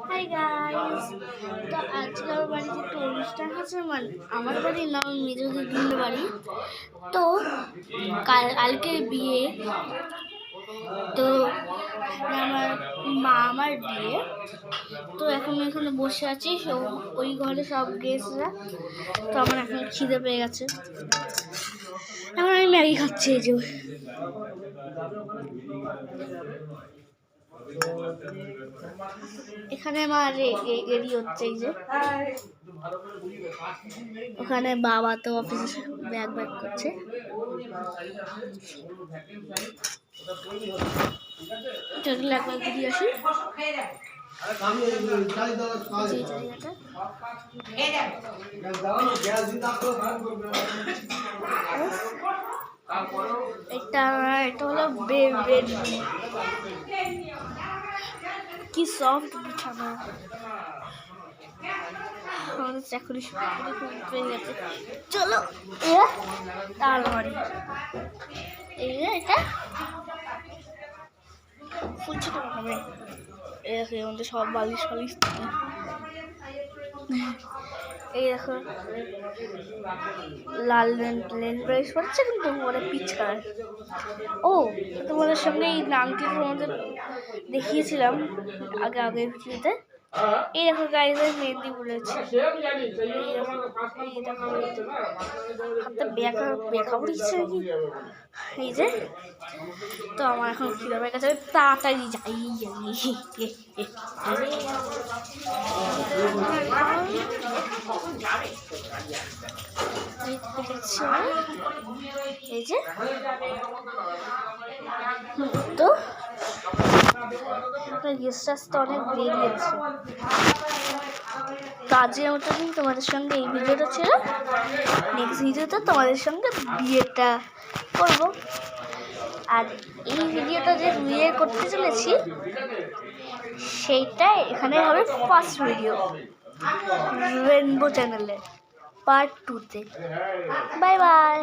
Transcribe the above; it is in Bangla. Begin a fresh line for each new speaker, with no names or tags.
হাই গাইস, তো আজকে আমার বাড়িতে একটু অনুষ্ঠান আছে। মানে আমার বাড়ি না, আমার মেজো দিদির বাড়ি। তো কালকে বিয়ে, তো আমার মামার বিয়ে। তো এখন এখানে বসে আছি, ওই ঘরে সব গেস্টরা। তো আমার এখন খিদে পেয়ে গেছে, এখন আমি ম্যাগি খাচ্ছি। এই যে এখানে আমার রেডি হচ্ছে, এই যে ওখানে বাবা তো অফিসে ব্যাগ করছে। একবার ঘুরিয়ে আসি। এটা হলো বেড, কি সফট বিছানা। আমাদের চাকরি পেয়ে গেছে। চলো আলমারি, এই যে এটা ফুল ছোট হবে। এর মধ্যে সব বালিশ ফালিশ। এই দেখো লাল লেন্স ব্রাইশ পড়ছে, কিন্তু ওরা পিচ কালার। ও, তোমাদের সঙ্গে এই নামটি তোমাদের দেখিয়েছিলাম আগে ভিডিওতে। এই দেখো গাইজ, মেহেন্দি বলেছি। হাতে ব্যাখা পড়েছে নাকি। এই যে, তো আমার এখন খিদে পেয়ে গেছে, তাড়াতাড়ি যাই। এই যে, তো গেস্ট আসতে অনেক দেরি আছে। তো আজকের মতন তোমাদের সঙ্গে এই ভিডিওটা ছিল। নেক্সট ভিডিওতে তোমাদের সঙ্গে বিয়েটা করব। আর এই ভিডিওটা যে বিয়ে করতে চলেছি, সেইটা এখানে হবে ফার্স্ট ভিডিও রেনবো চ্যানেলে, পার্ট 2-তে। Bye by.